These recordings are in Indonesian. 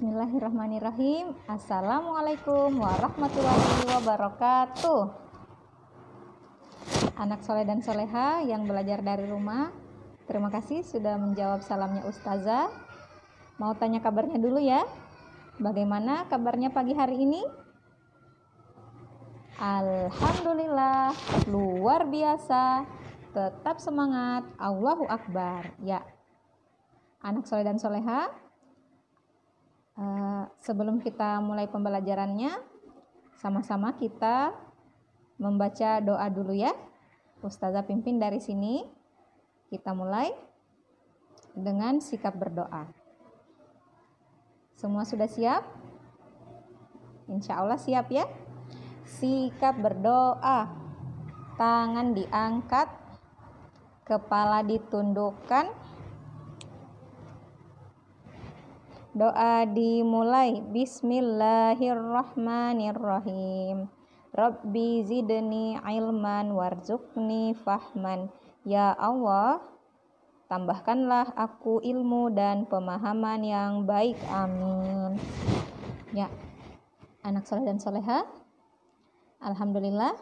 Bismillahirrahmanirrahim. Assalamualaikum warahmatullahi wabarakatuh. Anak soleh dan soleha yang belajar dari rumah, terima kasih sudah menjawab salamnya Ustazah. Mau tanya kabarnya dulu ya. Bagaimana kabarnya pagi hari ini? Alhamdulillah, luar biasa. Tetap semangat, Allahu Akbar. Ya, anak soleh dan soleha, sebelum kita mulai pembelajarannya, sama-sama kita membaca doa dulu ya. Ustazah pimpin dari sini. Kita mulai dengan sikap berdoa. Semua sudah siap? Insya Allah siap ya. Sikap berdoa. Tangan diangkat, kepala ditundukkan. Doa dimulai. Bismillahirrahmanirrahim. Rabbi zidni ilman warzuqni fahman. Ya Allah, tambahkanlah aku ilmu dan pemahaman yang baik. Amin. Ya, anak soleh dan soleha, alhamdulillah,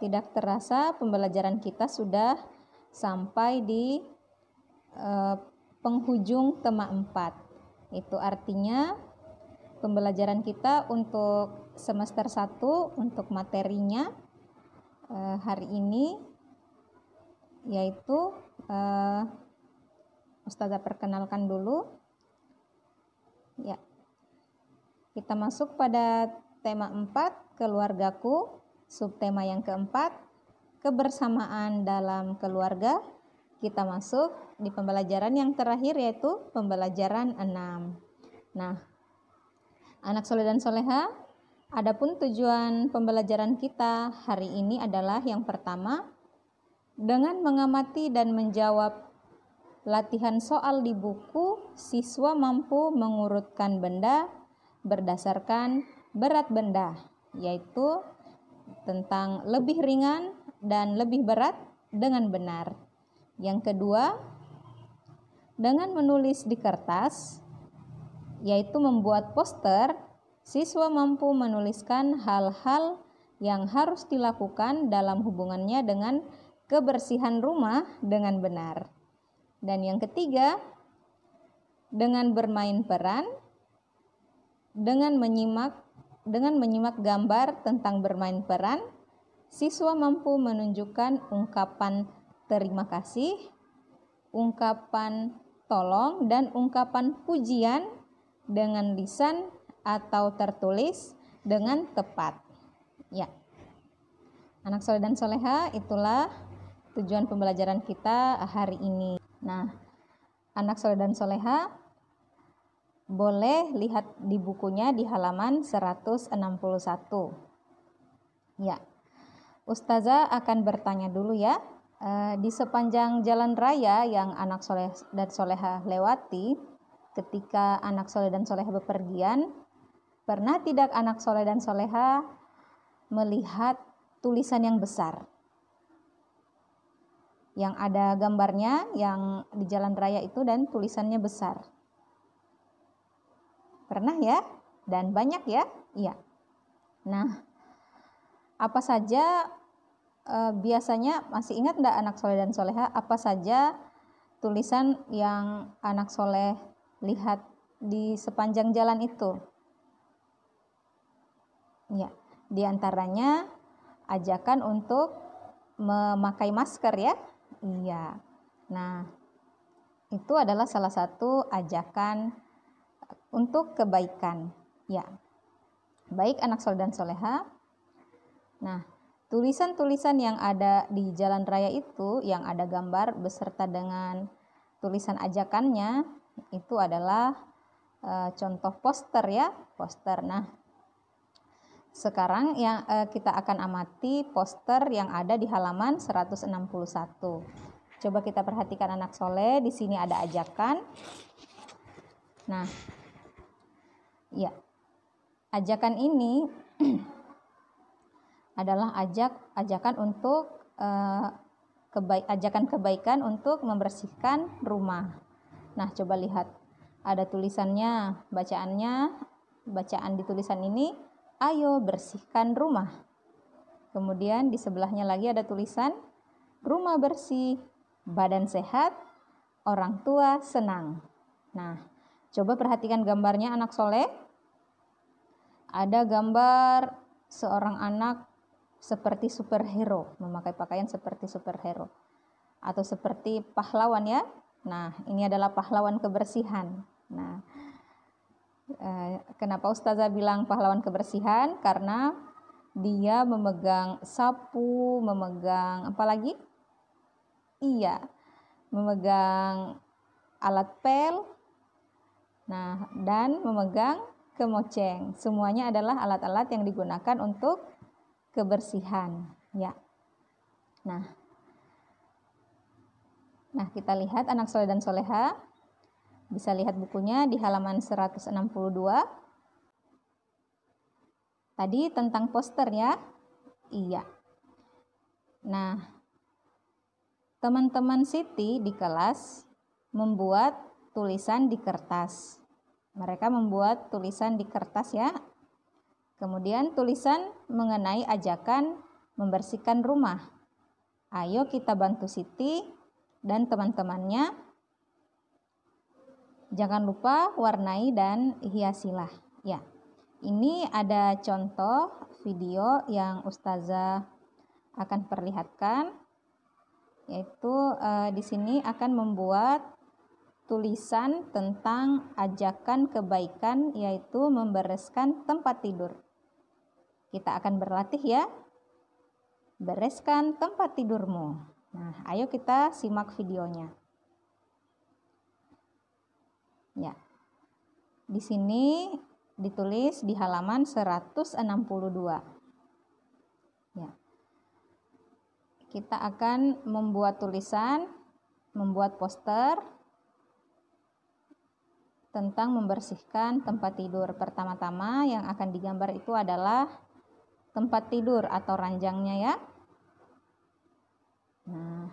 tidak terasa pembelajaran kita sudah sampai di penghujung tema 4. Itu artinya pembelajaran kita untuk semester 1 untuk materinya hari ini yaitu Ustazah perkenalkan dulu. Ya. Kita masuk pada tema 4, keluargaku. Subtema yang keempat, kebersamaan dalam keluarga. Kita masuk di pembelajaran yang terakhir yaitu pembelajaran 6. Nah, anak soleh dan soleha, adapun tujuan pembelajaran kita hari ini adalah yang pertama, dengan mengamati dan menjawab latihan soal di buku, siswa mampu mengurutkan benda berdasarkan berat benda, yaitu tentang lebih ringan dan lebih berat dengan benar. Yang kedua, dengan menulis di kertas, yaitu membuat poster, siswa mampu menuliskan hal-hal yang harus dilakukan dalam hubungannya dengan kebersihan rumah dengan benar. Dan yang ketiga, dengan bermain peran, dengan menyimak gambar tentang bermain peran, siswa mampu menunjukkan ungkapan terima kasih, ungkapan tolong, dan ungkapan pujian dengan lisan atau tertulis dengan tepat. Ya, anak soleh dan soleha, itulah tujuan pembelajaran kita hari ini. Nah, anak soleh dan soleha, boleh lihat di bukunya di halaman 161. Ya, Ustazah akan bertanya dulu ya. Di sepanjang jalan raya yang anak soleh dan soleha lewati, ketika anak soleh dan soleha bepergian, pernah tidak anak soleh dan soleha melihat tulisan yang besar? Yang ada gambarnya yang di jalan raya itu dan tulisannya besar. Pernah ya? Dan banyak ya? Iya. Nah, apa saja biasanya, masih ingat enggak anak soleh dan soleha, apa saja tulisan yang anak soleh lihat di sepanjang jalan itu? Ya, diantaranya ajakan untuk memakai masker ya. Iya. Nah, itu adalah salah satu ajakan untuk kebaikan. Ya. Baik anak soleh dan soleha. Nah, tulisan-tulisan yang ada di jalan raya itu, yang ada gambar beserta dengan tulisan ajakannya, itu adalah contoh poster ya, poster. Nah, sekarang yang kita akan amati poster yang ada di halaman 161. Coba kita perhatikan anak soleh, di sini ada ajakan. Nah, ya, ajakan ini adalah ajakan untuk ajakan kebaikan untuk membersihkan rumah. Nah, coba lihat ada tulisannya, bacaan di tulisan ini, ayo bersihkan rumah. Kemudian di sebelahnya lagi ada tulisan, rumah bersih, badan sehat, orang tua senang. Nah, coba perhatikan gambarnya anak soleh. Ada gambar seorang anak seperti superhero, memakai pakaian seperti superhero atau seperti pahlawan ya. Nah, ini adalah pahlawan kebersihan. Nah, kenapa Ustazah bilang pahlawan kebersihan? Karena dia memegang sapu, memegang apa lagi? Iya, memegang alat pel. Nah, dan memegang kemoceng. Semuanya adalah alat-alat yang digunakan untuk kebersihan, ya. Nah, kita lihat anak soleh dan soleha. Bisa lihat bukunya di halaman 162. Tadi tentang poster ya. Iya. Nah, teman-teman Siti di kelas membuat tulisan di kertas. Mereka membuat tulisan di kertas ya. Kemudian tulisan mengenai ajakan membersihkan rumah. Ayo kita bantu Siti dan teman-temannya. Jangan lupa warnai dan hiasilah. Ya, ini ada contoh video yang Ustazah akan perlihatkan. Yaitu di sini akan membuat tulisan tentang ajakan kebaikan, yaitu membereskan tempat tidur. Kita akan berlatih ya. Bereskan tempat tidurmu. Nah, ayo kita simak videonya. Ya. Di sini ditulis di halaman 162. Ya. Kita akan membuat tulisan, membuat poster tentang membersihkan tempat tidur. Pertama-tama yang akan digambar itu adalah tempat tidur atau ranjangnya ya. Nah,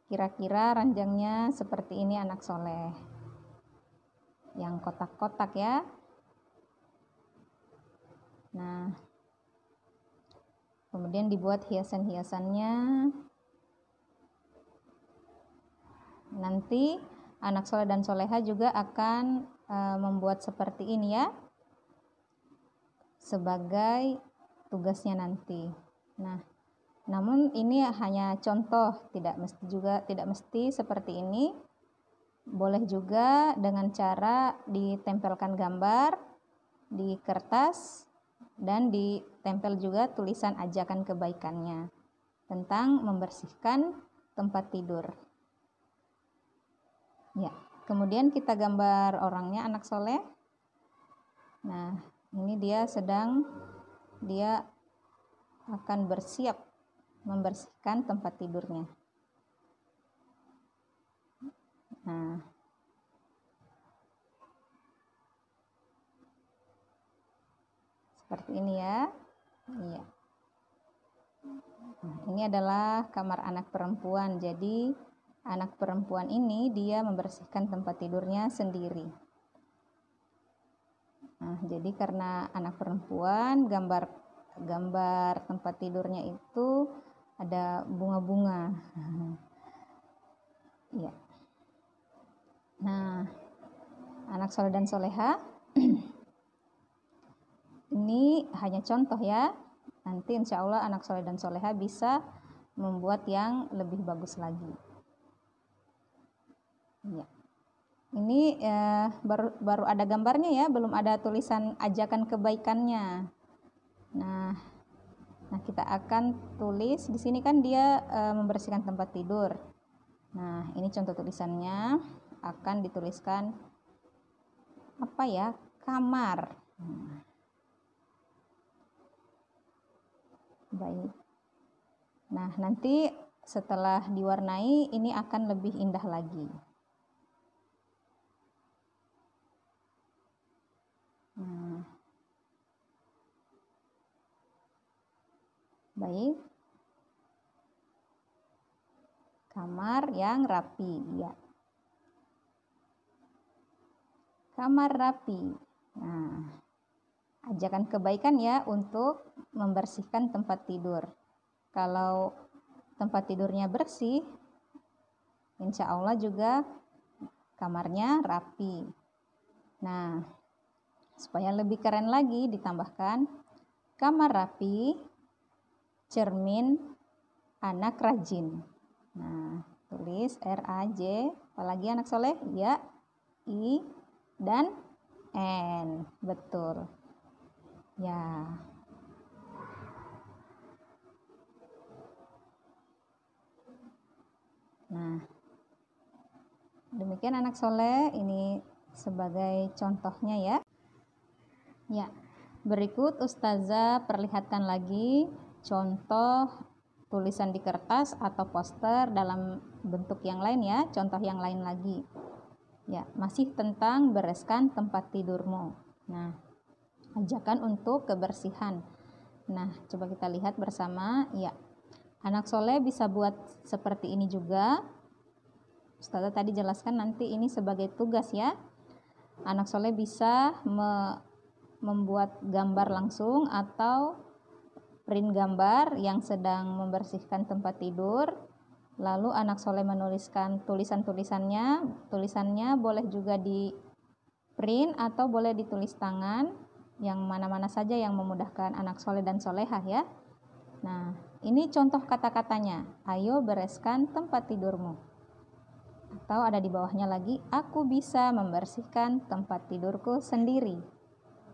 kira-kira ranjangnya seperti ini anak soleh. Yang kotak-kotak ya. Nah, kemudian dibuat hiasan-hiasannya. Nanti anak soleh dan soleha juga akan membuat seperti ini ya, sebagai tugasnya nanti. Nah, namun ini hanya contoh, tidak mesti seperti ini. Boleh juga dengan cara ditempelkan gambar di kertas dan ditempel juga tulisan ajakan kebaikannya tentang membersihkan tempat tidur. Ya, kemudian kita gambar orangnya anak soleh. Nah, ini dia akan bersiap membersihkan tempat tidurnya. Nah, seperti ini ya. Iya. Nah, ini adalah kamar anak perempuan. Jadi anak perempuan ini dia membersihkan tempat tidurnya sendiri. Nah, jadi karena anak perempuan, gambar tempat tidurnya itu ada bunga-bunga. Iya. Nah, anak soleh dan soleha, ini hanya contoh ya. Nanti insya Allah anak soleh dan soleha bisa membuat yang lebih bagus lagi. Ya. Ini baru ada gambarnya ya, belum ada tulisan ajakan kebaikannya. Nah, kita akan tulis di sini kan dia membersihkan tempat tidur. Nah, ini contoh tulisannya akan dituliskan apa ya? Kamar. Baik. Nah, nanti setelah diwarnai ini akan lebih indah lagi. Baik. Kamar yang rapi, ya. kamar rapi. Nah, ajakan kebaikan ya untuk membersihkan tempat tidur. Kalau tempat tidurnya bersih, insya Allah juga kamarnya rapi. Nah, supaya lebih keren lagi ditambahkan kamar rapi, cermin, anak rajin. Nah, tulis R-A-J, apalagi anak soleh? Ya, I, dan N. Betul. Ya. Nah, demikian anak soleh, ini sebagai contohnya ya. Ya, berikut Ustazah perlihatkan lagi contoh tulisan di kertas atau poster dalam bentuk yang lain ya, contoh yang lain lagi. Ya, masih tentang bereskan tempat tidurmu. Nah, ajakan untuk kebersihan. Nah, coba kita lihat bersama. Ya, anak soleh bisa buat seperti ini juga. Ustazah tadi jelaskan nanti ini sebagai tugas ya. Anak soleh bisa membuat gambar langsung atau print gambar yang sedang membersihkan tempat tidur. Lalu anak soleh menuliskan tulisannya boleh juga di print atau boleh ditulis tangan, yang mana-mana saja yang memudahkan anak soleh dan solehah ya. Nah, ini contoh kata-katanya. Ayo bereskan tempat tidurmu. Atau ada di bawahnya lagi, aku bisa membersihkan tempat tidurku sendiri.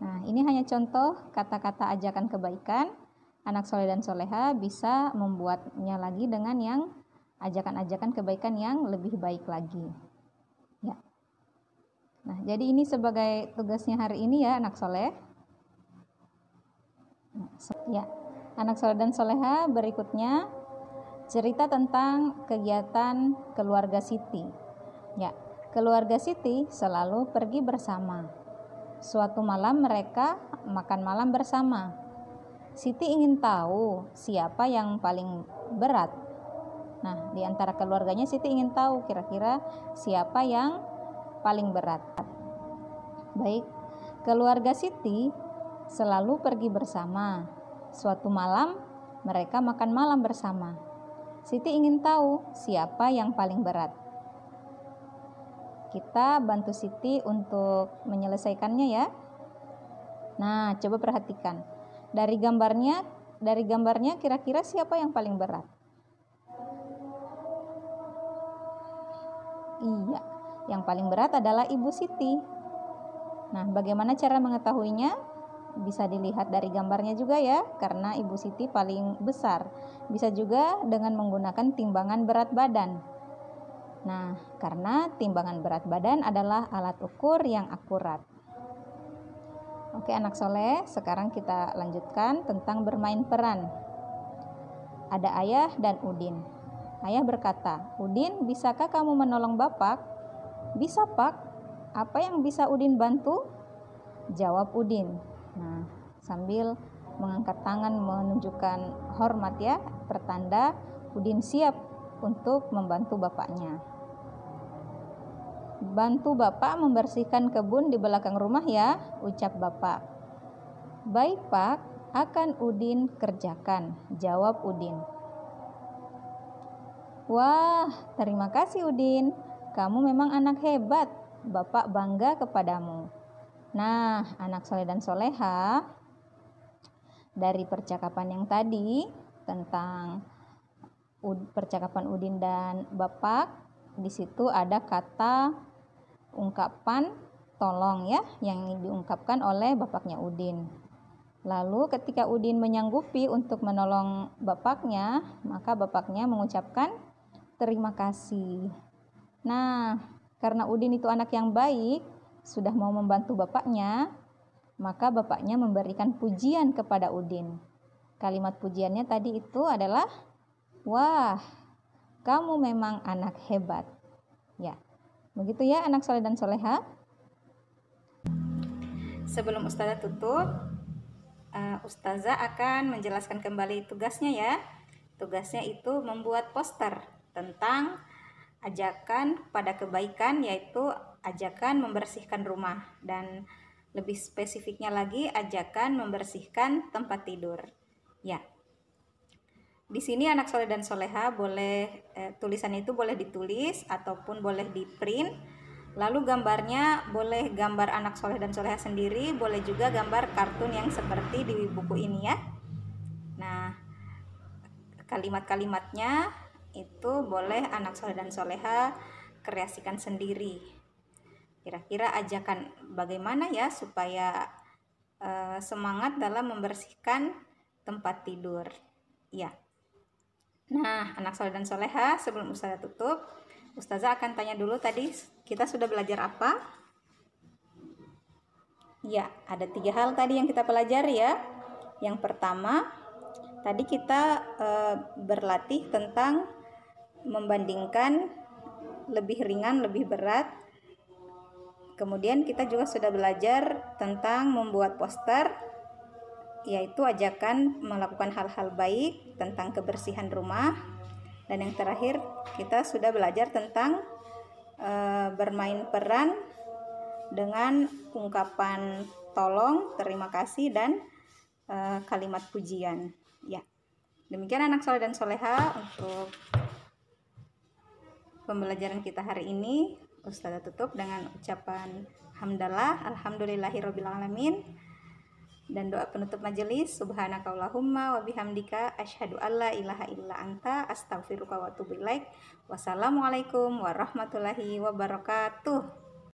Nah, ini hanya contoh kata-kata ajakan kebaikan. Anak soleh dan soleha bisa membuatnya lagi dengan yang ajakan-ajakan kebaikan yang lebih baik lagi. Ya. Nah, jadi ini sebagai tugasnya hari ini ya anak soleh. Ya, anak soleh dan soleha berikutnya cerita tentang kegiatan keluarga Siti. Ya, keluarga Siti selalu pergi bersama. Suatu malam mereka makan malam bersama. Siti ingin tahu siapa yang paling berat. Nah, di antara keluarganya Siti ingin tahu kira-kira siapa yang paling berat. Baik, keluarga Siti selalu pergi bersama. Suatu malam mereka makan malam bersama. Siti ingin tahu siapa yang paling berat. Kita bantu Siti untuk menyelesaikannya ya. Nah, coba perhatikan. Dari gambarnya kira-kira siapa yang paling berat? Iya, yang paling berat adalah Ibu Siti. Nah, bagaimana cara mengetahuinya? Bisa dilihat dari gambarnya juga ya, karena Ibu Siti paling besar. Bisa juga dengan menggunakan timbangan berat badan. Nah, karena timbangan berat badan adalah alat ukur yang akurat. Oke anak soleh, sekarang kita lanjutkan tentang bermain peran. Ada Ayah dan Udin. Ayah berkata, Udin, bisakah kamu menolong Bapak? Bisa, Pak. Apa yang bisa Udin bantu? Jawab Udin. Nah, sambil mengangkat tangan menunjukkan hormat ya, pertanda Udin siap untuk membantu bapaknya. Bantu Bapak membersihkan kebun di belakang rumah ya, ucap Bapak. Baik, Pak, akan Udin kerjakan, jawab Udin. Wah, terima kasih Udin. Kamu memang anak hebat. Bapak bangga kepadamu. Nah, anak soleh dan soleha, dari percakapan yang tadi tentang percakapan Udin dan Bapak, di situ ada kata ungkapan tolong ya, yang diungkapkan oleh bapaknya Udin. Lalu ketika Udin menyanggupi untuk menolong bapaknya, maka bapaknya mengucapkan terima kasih. Nah, karena Udin itu anak yang baik, sudah mau membantu bapaknya, maka bapaknya memberikan pujian kepada Udin. Kalimat pujiannya tadi itu adalah, wah, kamu memang anak hebat. Ya, begitu ya anak soleh dan soleha. Sebelum Ustazah tutup, Ustazah akan menjelaskan kembali tugasnya ya. Tugasnya itu membuat poster tentang ajakan pada kebaikan, yaitu ajakan membersihkan rumah, dan lebih spesifiknya lagi ajakan membersihkan tempat tidur. Ya. Di sini anak soleh dan soleha boleh tulisan itu boleh ditulis ataupun boleh di print. Lalu gambarnya boleh gambar anak soleh dan soleha sendiri, boleh juga gambar kartun yang seperti di buku ini ya. Nah, kalimat-kalimatnya itu boleh anak soleh dan soleha kreasikan sendiri. Kira-kira ajakan bagaimana ya supaya semangat dalam membersihkan tempat tidur. Ya. Nah, anak soleh dan soleha, sebelum Ustazah tutup, Ustazah akan tanya dulu tadi kita sudah belajar apa? Ya, ada 3 hal tadi yang kita pelajari ya. Yang pertama, tadi kita berlatih tentang membandingkan lebih ringan, lebih berat. Kemudian kita juga sudah belajar tentang membuat poster, yaitu ajakan melakukan hal-hal baik tentang kebersihan rumah. Dan yang terakhir kita sudah belajar tentang bermain peran dengan ungkapan tolong, terima kasih, dan kalimat pujian. Ya, demikian anak soleh dan soleha untuk pembelajaran kita hari ini. Ustazah tutup dengan ucapan hamdalah, alhamdulillahirobbilalamin. Dan doa penutup majelis, subhanakallahumma wa bihamdika asyhadu alla ilaha illa anta astaghfiruka wa atubu ilaik. Wassalamualaikum warahmatullahi wabarakatuh.